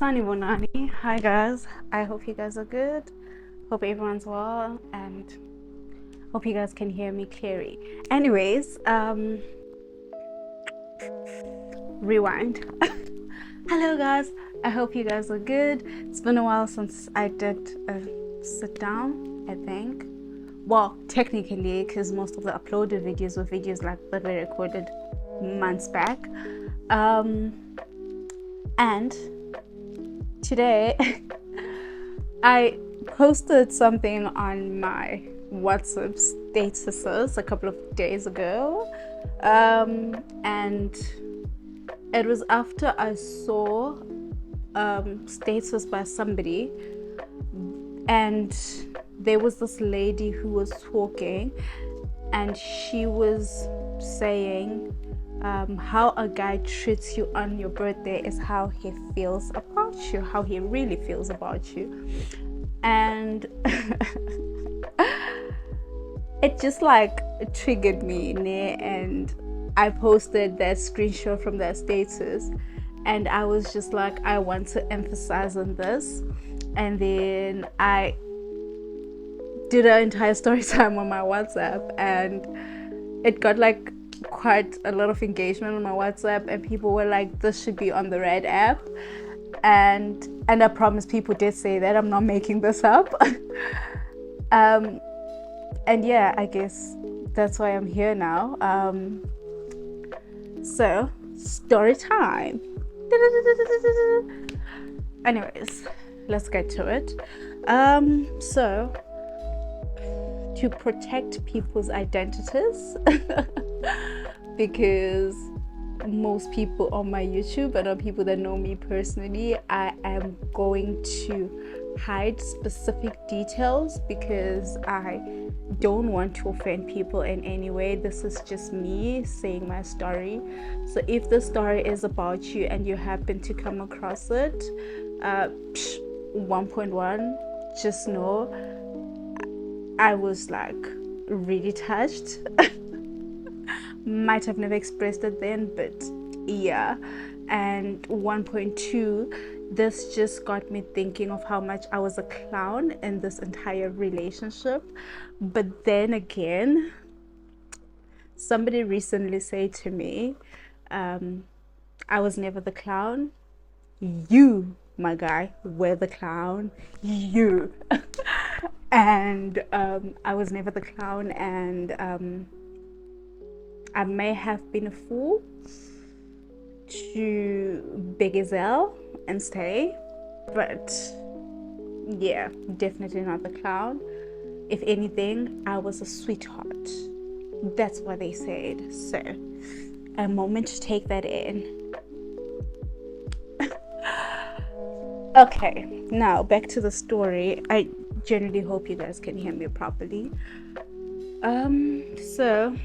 Sani Bonani. Hi guys, I hope you guys are good. Hope everyone's well and hope you guys can hear me clearly. Anyways, rewind. Hello guys, I hope you guys are good. It's been a while since I did a sit down, I think. Well, technically, because most of the uploaded videos were videos like that were recorded months back. And today I posted something on my WhatsApp statuses a couple of days ago, and it was after I saw status by somebody, and there was this lady who was talking, and she was saying how a guy treats you on your birthday is how he feels about you, how he really feels about you. And it just like triggered me, and I posted that screenshot from that status, and I was just like, I want to emphasize on this. And then I did an entire story time on my WhatsApp, and it got like quite a lot of engagement on my WhatsApp, and people were like, this should be on the Red app. And I promise people did say that. I'm not making this up. And yeah, I guess that's why I'm here now. So story time. Anyways, let's get to it. So to protect people's identities, because most people on my YouTube and on people that know me personally, I am going to hide specific details because I don't want to offend people in any way. This is just me saying my story. So if the story is about you and you happen to come across it, 1.1, just know I was like really touched. Might have never expressed it then, but yeah. And 1.2, this just got me thinking of how much I was a clown in this entire relationship. But then again, somebody recently said to me, I was never the clown. You, my guy, were the clown. You. And I was never the clown, and I may have been a fool to bekezel and stay, but yeah, definitely not the clown. If anything, I was a sweetheart. That's what they said. So a moment to take that in. Okay, now back to the story. I genuinely hope you guys can hear me properly. So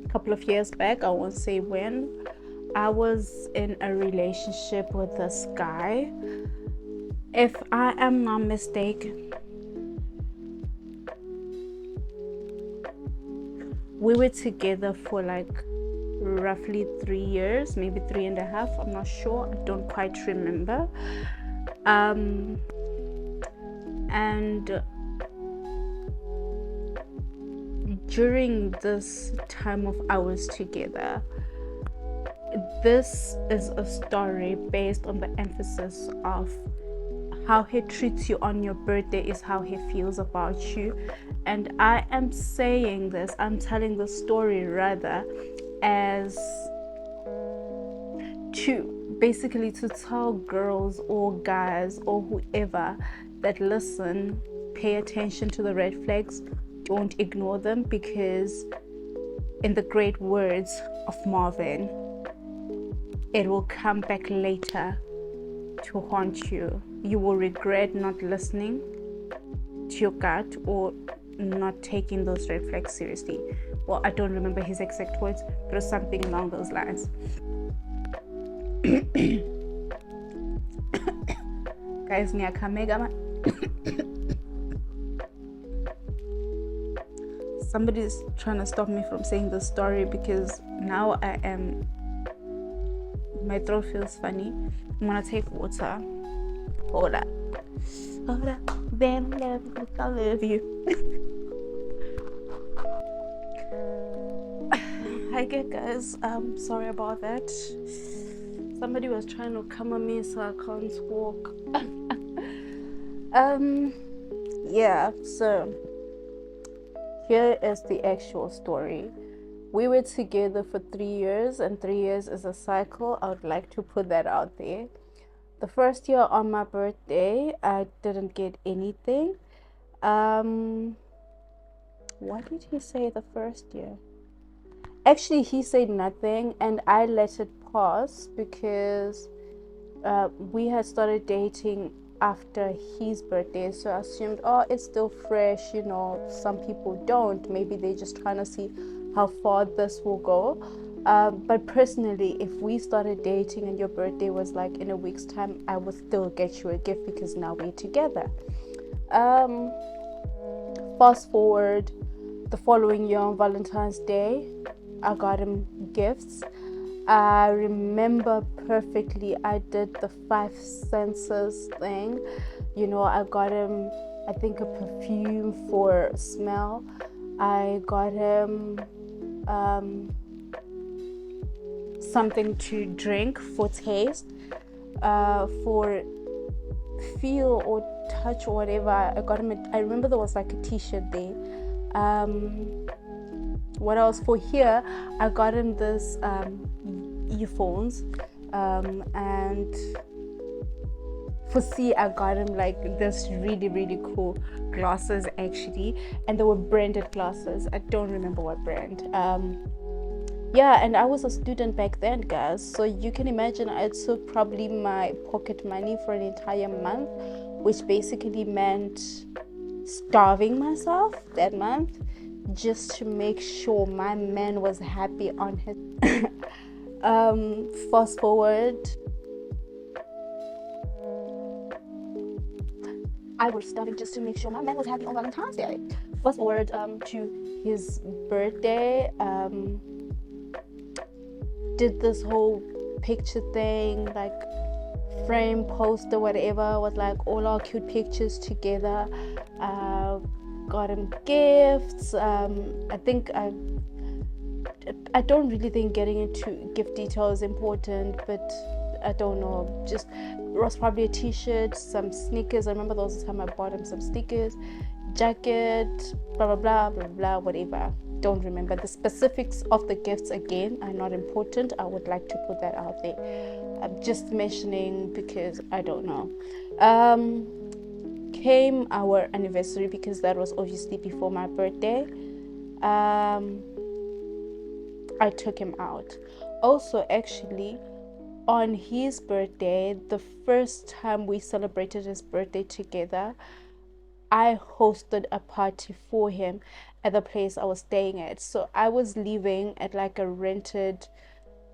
a couple of years back, I won't say when, I was in a relationship with this guy. If I am not mistaken, we were together for like roughly 3 years, maybe 3.5. I'm not sure. I don't quite remember. And during this time of ours together, this is a story based on the emphasis of how he treats you on your birthday is how he feels about you. And I am saying this, I'm telling the story rather, as to basically to tell girls or guys or whoever that listen, pay attention to the red flags, don't ignore them, because in the great words of Marvin, it will come back later to haunt you. You will regret not listening to your gut or not taking those red flags seriously. Well, I don't remember his exact words, but it was something along those lines. Guys, somebody's trying to stop me from saying this story, because now I am My throat feels funny. I'm gonna take water. Hold up. Then I love you. Hi guys, sorry about that. Somebody was trying to come on me, so I can't walk. Yeah, so here is the actual story. We were together for 3 years, and 3 years is a cycle. I would like to put that out there. The first year on my birthday, I didn't get anything. What did he say the first year? Actually, he said nothing, and I let it pass because we had started dating after his birthday, so I assumed, oh, it's still fresh, you know. Some people don't, maybe they're just trying to see how far this will go. But personally, if we started dating and your birthday was like in a week's time, I would still get you a gift because now we're together. Fast forward, the following year on Valentine's Day, I got him gifts. I remember perfectly, I did the 5 senses thing. You know, I got him, I think, a perfume for smell. I got him something to drink for taste, for feel or touch or whatever. I got him I remember there was like a t-shirt there. What else? For here, I got him this earphones, and for C, I got him like this really, really cool glasses actually, and they were branded glasses. I don't remember what brand. Yeah, and I was a student back then, guys, so you can imagine I took probably my pocket money for an entire month, which basically meant starving myself that month just to make sure my man was happy on his fast forward, I was starving just to make sure my man was happy on Valentine's Day. Fast forward to his birthday, did this whole picture thing, like frame, poster, whatever, with like all our cute pictures together. Got him gifts. I think I don't really think getting into gift details is important, but I don't know, just it was probably a t-shirt, some sneakers. I remember there was a time I bought him some sneakers, jacket, blah blah blah blah blah, whatever. Don't remember the specifics of the gifts. Again, are not important. I would like to put that out there. I'm just mentioning because I don't know. Came our anniversary, because that was obviously before my birthday. I took him out. Also, actually, on his birthday, the first time we celebrated his birthday together, I hosted a party for him at the place I was staying at. So I was living at like a rented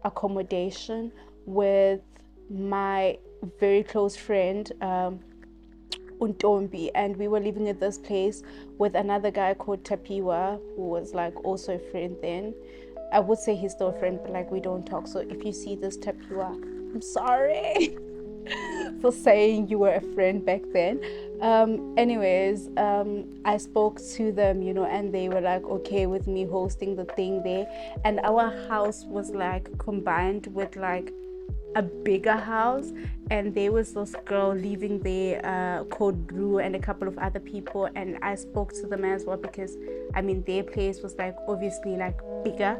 accommodation with my very close friend, Untombi, and we were living at this place with another guy called Tapiwa, who was like also a friend then. I would say he's still a friend, but like we don't talk. So if you see this, Tapiwa, I'm sorry for saying you were a friend back then. Anyways, I spoke to them, you know, and they were like okay with me hosting the thing there. And our house was like combined with like a bigger house, and there was this girl living there called Drew and a couple of other people, and I spoke to them as well because I mean their place was like obviously like bigger,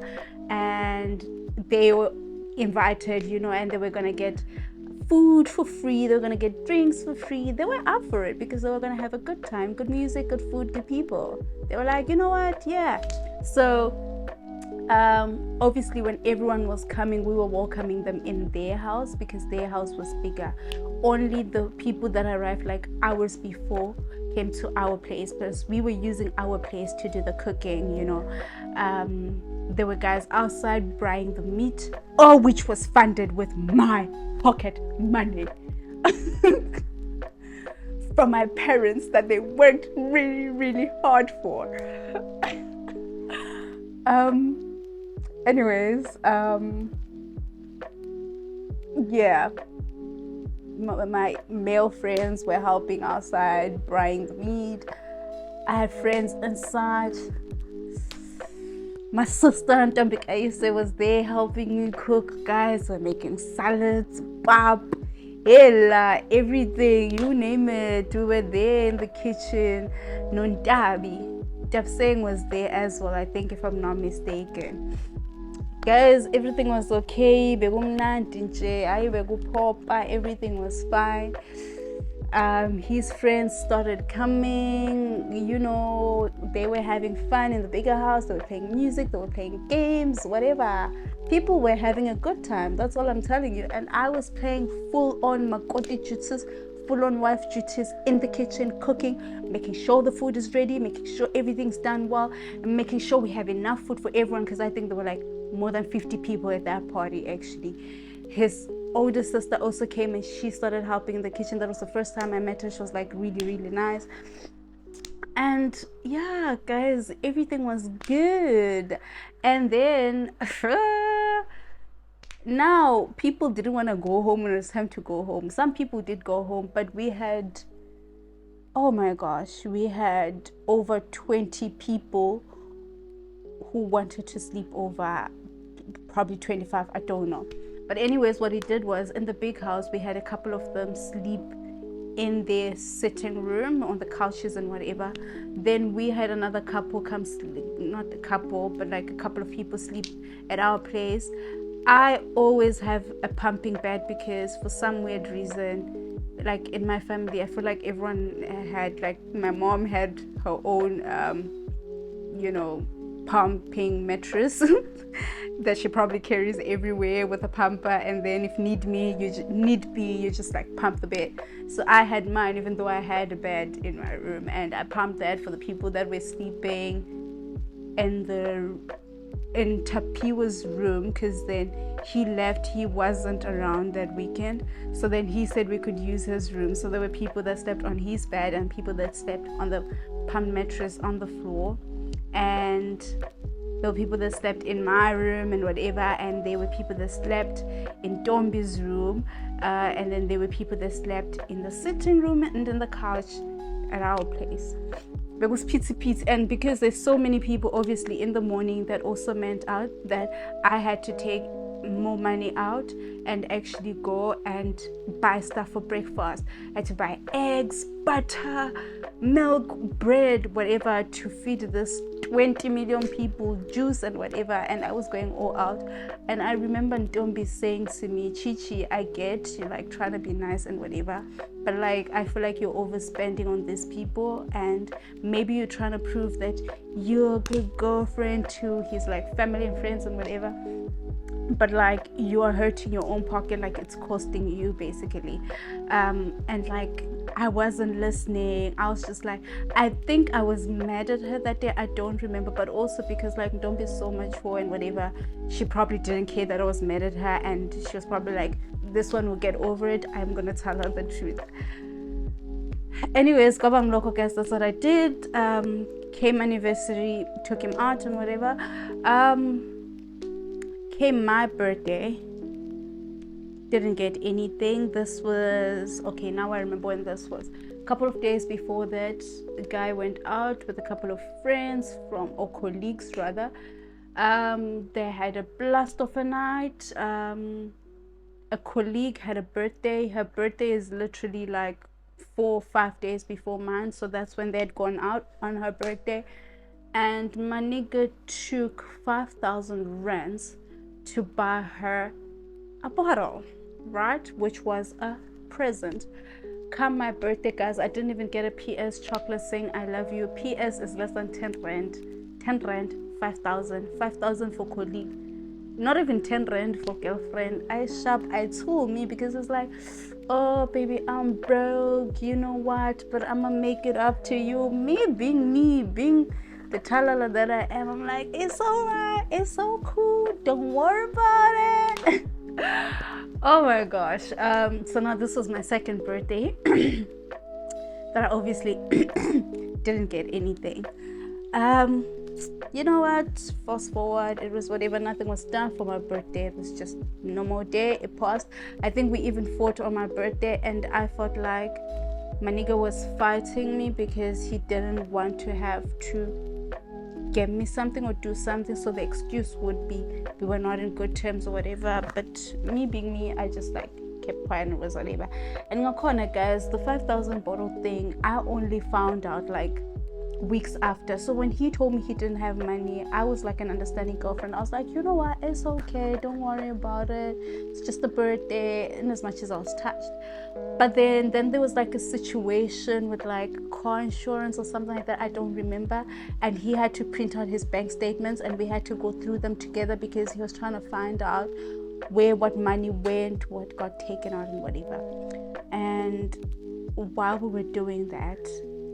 and they were invited, you know, and they were gonna get food for free, they were gonna get drinks for free. They were up for it because they were gonna have a good time, good music, good food, good people. They were like, you know what, yeah. So obviously when everyone was coming, we were welcoming them in their house because their house was bigger. Only the people that arrived like hours before came to our place, because we were using our place to do the cooking, you know. There were guys outside buying the meat, all which was funded with my pocket money from my parents that they worked really, really hard for. Anyways, Yeah, my male friends were helping outside, buying the meat. I had friends inside. My sister and Tambikaise was there helping me cook. Guys were making salads, pap, hella, everything, you name it. We were there in the kitchen. Nondabi. Tapseng was there as well, I think, if I'm not mistaken. Guys, everything was okay. Begumnandi nje, ayi bekupopa, everything was fine. His friends started coming, you know, they were having fun in the bigger house. They were playing music, they were playing games, whatever. People were having a good time, that's all I'm telling you. And I was playing full on makoti duties, full on wife duties in the kitchen, cooking, making sure the food is ready, making sure everything's done well, and making sure we have enough food for everyone, because I think there were like more than 50 people at that party actually. His older sister also came and she started helping in the kitchen. That was the first time I met her. She was like really nice. And yeah, guys, everything was good. And then now people didn't want to go home when it was time to go home. Some people did go home, but we had, oh my gosh, we had over 20 people who wanted to sleep over, probably 25, I don't know. But anyways, what he did was, in the big house, we had a couple of them sleep in their sitting room on the couches and whatever. Then we had another couple come sleep, not a couple, but like a couple of people sleep at our place. I always have a pumping bed because for some weird reason, like in my family, I feel like everyone had, like my mom had her own, you know, pumping mattress that she probably carries everywhere with a pumper, and then if need be you just like pump the bed. So I had mine, even though I had a bed in my room, and I pumped that for the people that were sleeping in Tapiwa's room, because then he left, he wasn't around that weekend, so then he said we could use his room. So there were people that slept on his bed and people that slept on the pump mattress on the floor, and there were people that slept in my room and whatever, and there were people that slept in Dombi's room, and then there were people that slept in the sitting room and in the couch at our place. It was pizza, and because there's so many people obviously in the morning, that also meant out that I had to take more money out and actually go and buy stuff for breakfast. I had to buy eggs, butter, milk, bread, whatever, to feed this 20 million people, juice and whatever, and I was going all out. And I remember Ntombi saying to me, Chichi, I get you like trying to be nice and whatever, but like I feel like you're overspending on these people, and maybe you're trying to prove that you're a good girlfriend to his like family and friends and whatever, but like you are hurting your own pocket, like it's costing you basically. And like I wasn't listening. I was just like, I think I was mad at her that day, I don't remember, but also because like don't be so mature and whatever, she probably didn't care that I was mad at her, and she was probably like, this one will get over it, I'm gonna tell her the truth. Anyways, Gobam Loco, guys, that's what I did. Came anniversary, took him out and whatever. Came my birthday, didn't get anything. This was, okay, now I remember when this was. A couple of days before that, the guy went out with a couple of friends or colleagues rather. They had a blast of a night. A colleague had a birthday. Her birthday is literally like 4 or 5 days before mine, so that's when they had gone out on her birthday. And my nigga took 5,000 rands to buy her a bottle, right, which was a present. Come my birthday, guys, I didn't even get a PS chocolate saying I love you. PS is less than 10 rand. 10 rand, 5,000 for colleague, not even 10 rand for girlfriend. I told me, because it's like, oh baby, I'm broke, you know what, but I'm gonna make it up to you. Me being the talala that I am, I'm like, it's alright, it's so cool, don't worry about it. Oh my gosh. So now this was my second birthday that I obviously didn't get anything. you know what, fast forward, it was whatever, nothing was done for my birthday. It was just no more day. It passed. I think we even fought on my birthday, and I felt like my nigga was fighting me because he didn't want to have to give me something or do something, so the excuse would be we were not in good terms or whatever. But me being me, I just like kept quiet and it was whatever. And ngakhona, guys, the 5,000 bottle thing, I only found out like weeks after. So when he told me he didn't have money, I was like an understanding girlfriend. I was like, you know what, it's okay, don't worry about it, it's just a birthday. And as much as I was touched, but then there was like a situation with like car insurance or something like that, I don't remember, and he had to print out his bank statements and we had to go through them together because he was trying to find out where what money went, what got taken out and whatever. And while we were doing that,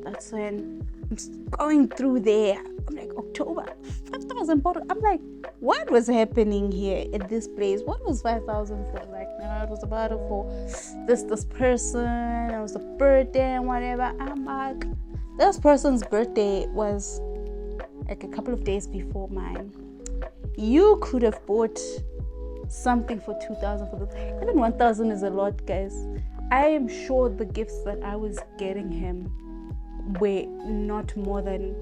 that's when I'm going through there. I'm like, October, 5,000 bottles. I'm like, what was happening here at this place? What was 5,000 for? Like, no, it was a bottle for this person. It was a birthday and whatever. I'm like, this person's birthday was like a couple of days before mine. You could have bought something for 2,000 for this. Even 1,000 is a lot, guys. I am sure the gifts that I was getting him were not more than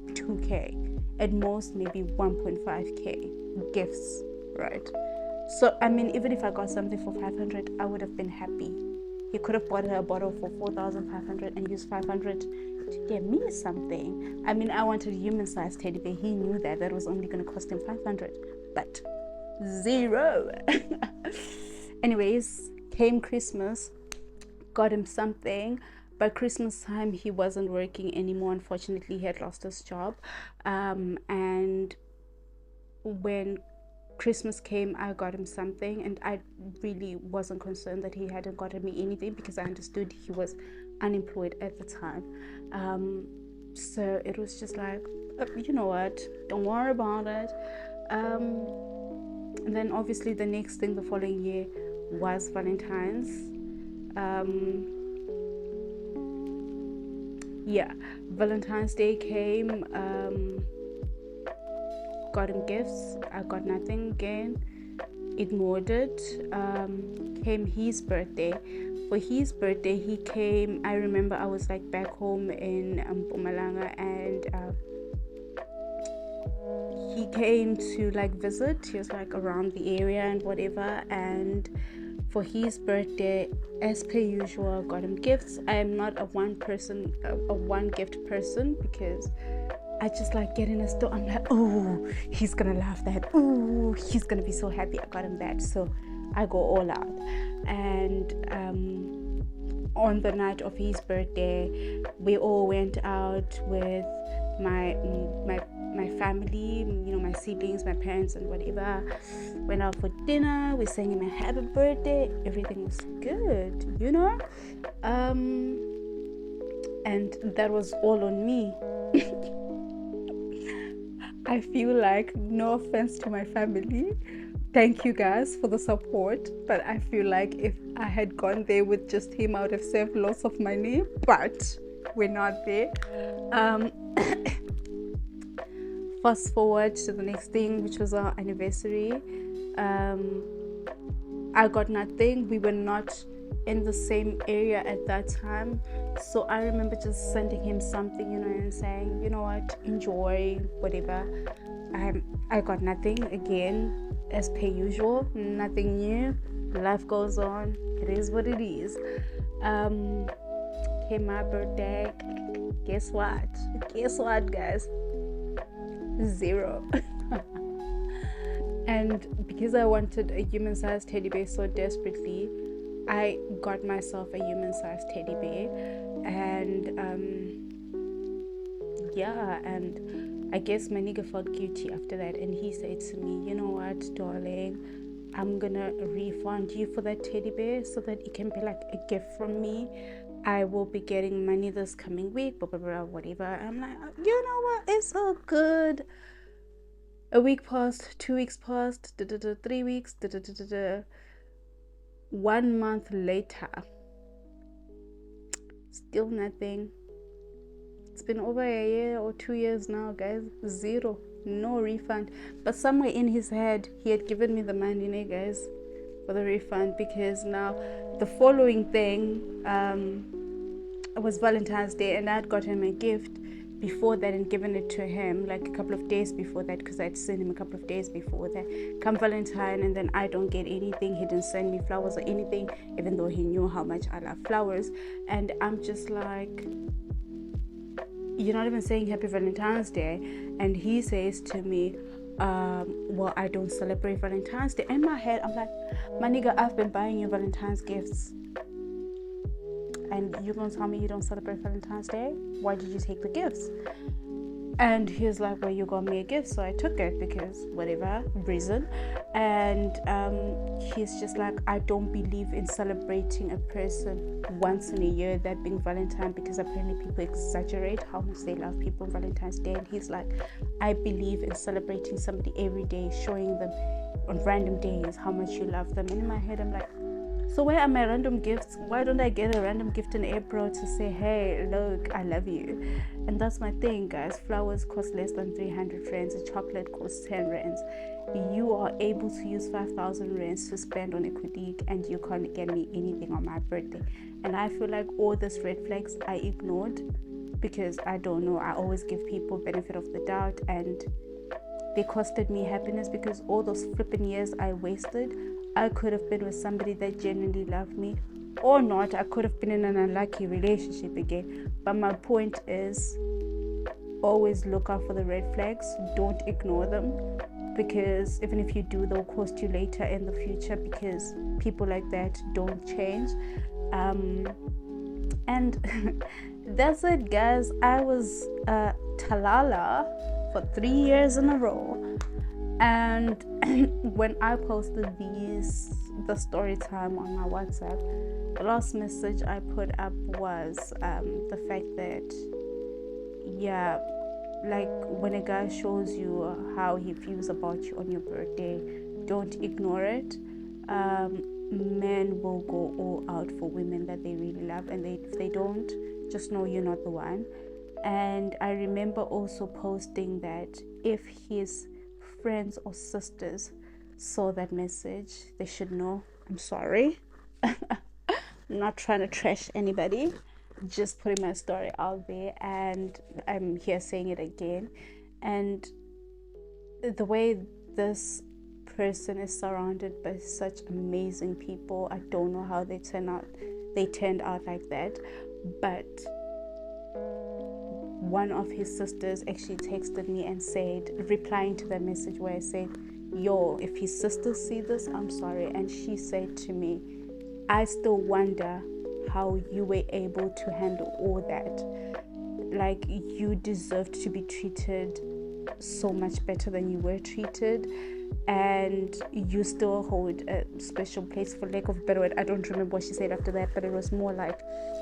2k, at most maybe 1.5k gifts, right? So I mean, even if I got something for 500, I would have been happy. He could have bought her a bottle for 4,500 and used 500 to get me something. I mean, I wanted a human-sized teddy bear. He knew that was only going to cost him 500, but zero. Anyways, came Christmas, got him something. By Christmas time, he wasn't working anymore. Unfortunately, he had lost his job. And when Christmas came, I got him something, and I really wasn't concerned that he hadn't gotten me anything because I understood he was unemployed at the time. So it was just like, you know what, don't worry about it. And then obviously the next thing the following year was Valentine's. Valentine's Day came, got him gifts. I got nothing again, ignored it. Came his birthday. For his birthday, he came. I remember I was like back home in Mpumalanga, and he came to like visit. He was like around the area and whatever. And for his birthday, as per usual, I got him gifts. I am not a one gift person because I just like getting a store. I'm like, oh, he's gonna love that. Oh, he's gonna be so happy I got him that. So I go all out. And on the night of his birthday, we all went out with my family, you know, my siblings, my parents and whatever. Went out for dinner, we sang him a happy birthday, everything was good, you know. And that was all on me. I feel like, no offense to my family, thank you guys for the support, but I feel like if I had gone there with just him, I would have saved lots of money, but we're not there. Fast forward to the next thing, which was our anniversary. I got nothing. We were not in the same area at that time, so I remember just sending him something, you know, and saying, you know what, enjoy whatever. I got nothing again, as per usual, nothing new. Life goes on, it is what it is. Came my birthday. Guess what, guys? Zero. And because I wanted a human-sized teddy bear so desperately, I got myself a human-sized teddy bear. And and I guess my nigga felt guilty after that, and he said to me, you know what, darling, I'm gonna refund you for that teddy bear so that it can be like a gift from me. I will be getting money this coming week, blah blah blah, whatever. I'm like, you know what, it's all good. A week passed, 2 weeks passed, 3 weeks, 1 month later, still nothing. It's been over a year or 2 years now, guys. Zero, no refund. But somewhere in his head, he had given me the money, guys, for the refund, because now the following thing it was Valentine's Day, and I had got him a gift before that and given it to him like a couple of days before that, because I'd seen him a couple of days before that. Come Valentine, and then I don't get anything. He didn't send me flowers or anything, even though he knew how much I love flowers. And I'm just like, you're not even saying Happy Valentine's Day. And he says to me, well, I don't celebrate Valentine's Day. In my head, I'm like, my nigga, I've been buying you Valentine's gifts, and you're gonna tell me you don't celebrate Valentine's Day? Why did you take the gifts? And he's like, well, you got me a gift, so I took it because whatever reason. And he's just like, I don't believe in celebrating a person once in a year, that being Valentine, because apparently people exaggerate how much they love people on Valentine's Day. And he's like, I believe in celebrating somebody every day, showing them on random days how much you love them. And in my head, I'm like, so where are my random gifts? Why don't I get a random gift in April to say, hey, look, I love you? And that's my thing, guys. Flowers cost less than 300 rands. A chocolate costs 10 rands. You are able to use 5,000 rands to spend on a colleague, and you can't get me anything on my birthday. And I feel like all these red flags I ignored because I don't know. I always give people benefit of the doubt, and they costed me happiness, because all those flipping years I wasted, I could have been with somebody that genuinely loved me, or not. I could have been in an unlucky relationship again. But my point is, always look out for the red flags. Don't ignore them, because even if you do, they'll cost you later in the future, because people like that don't change. And that's it, guys. I was talala for 3 years in a row. And when I posted the story time on my WhatsApp, the last message I put up was the fact that, yeah, like when a guy shows you how he feels about you on your birthday, don't ignore it. Men will go all out for women that they really love, and if they don't, just know you're not the one. And I remember also posting that if his friends or sisters saw that message, they should know I'm sorry. I'm not trying to trash anybody, just putting my story out there, and I'm here saying it again. And the way this person is surrounded by such amazing people, I don't know how they turned out like that. But one of his sisters actually texted me and said, replying to that message where I said, yo, if his sisters see this, I'm sorry. And she said to me, I still wonder how you were able to handle all that. Like, you deserved to be treated so much better than you were treated, and you still hold a special place, for lack of a better word. I don't remember what she said after that, but it was more like,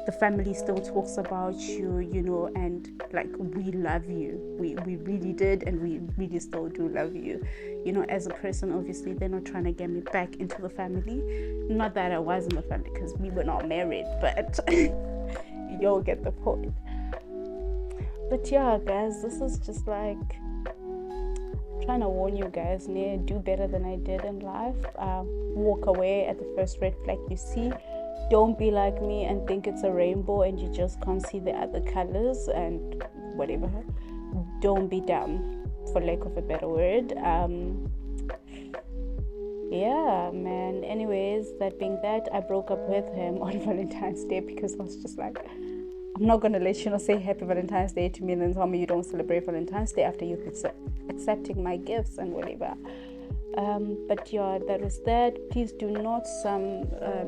the family still talks about you, you know, and like, we love you. We really did, and we really still do love you, you know, as a person. Obviously, they're not trying to get me back into the family. Not that I was in the family, because we were not married, but you'll get the point. But yeah, guys, this is just like trying to warn you guys, do better than I did in life. Walk away at the first red flag you see. Don't be like me and think it's a rainbow and you just can't see the other colors and whatever. Don't be dumb, for lack of a better word. Yeah, man. Anyways, that being that, I broke up with him on Valentine's Day, because I was just like, I'm not gonna let you say Happy Valentine's Day to me and then tell me you don't celebrate Valentine's Day after you've accepting my gifts and whatever. But yeah, that was that. Please do not, some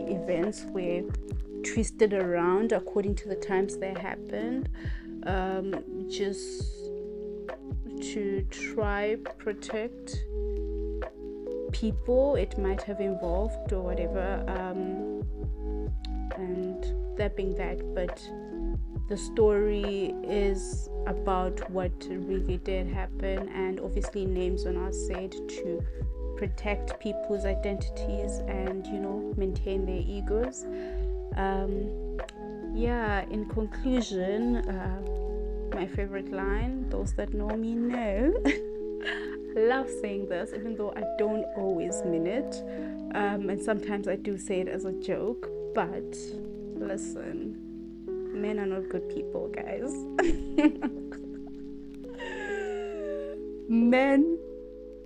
events were twisted around according to the times they happened, just to try protect people it might have involved or whatever. And that being that, but the story is about what really did happen, and obviously names are not said to protect people's identities and, you know, maintain their egos. Yeah, in conclusion, my favorite line. Those that know me know. I love saying this, even though I don't always mean it. And sometimes I do say it as a joke. But listen, men are not good people, guys. Men,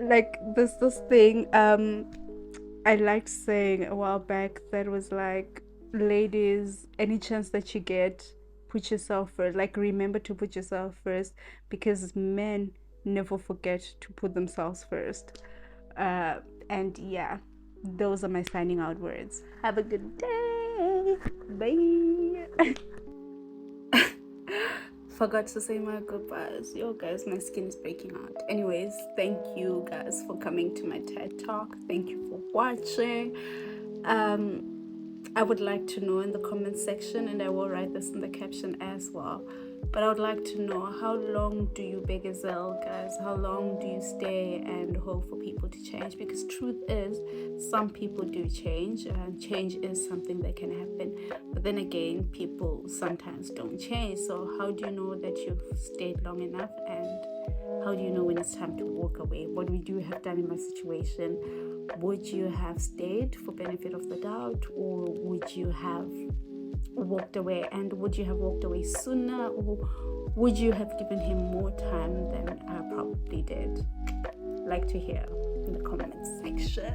like, there's this thing I liked saying a while back that was like, ladies, any chance that you get, put yourself first. Like, remember to put yourself first, because men never forget to put themselves first. And yeah, those are my signing out words. Have a good day. Bye. Forgot to say my goodbyes. Yo guys, my skin is breaking out. Anyways, thank you guys for coming to my TED Talk. Thank you for watching. I would like to know in the comment section, and I will write this in the caption as well, but I would like to know, how long do you bekezel, guys? How long do you stay and hope for people to change? Because truth is, some people do change, and change is something that can happen, but then again, people sometimes don't change. So how do you know that you've stayed long enough, and how do you know when it's time to walk away? What would you have done in my situation? Would you have stayed for benefit of the doubt, or would you have walked away? And would you have walked away sooner, or would you have given him more time than I probably did? Like to hear in the comment section.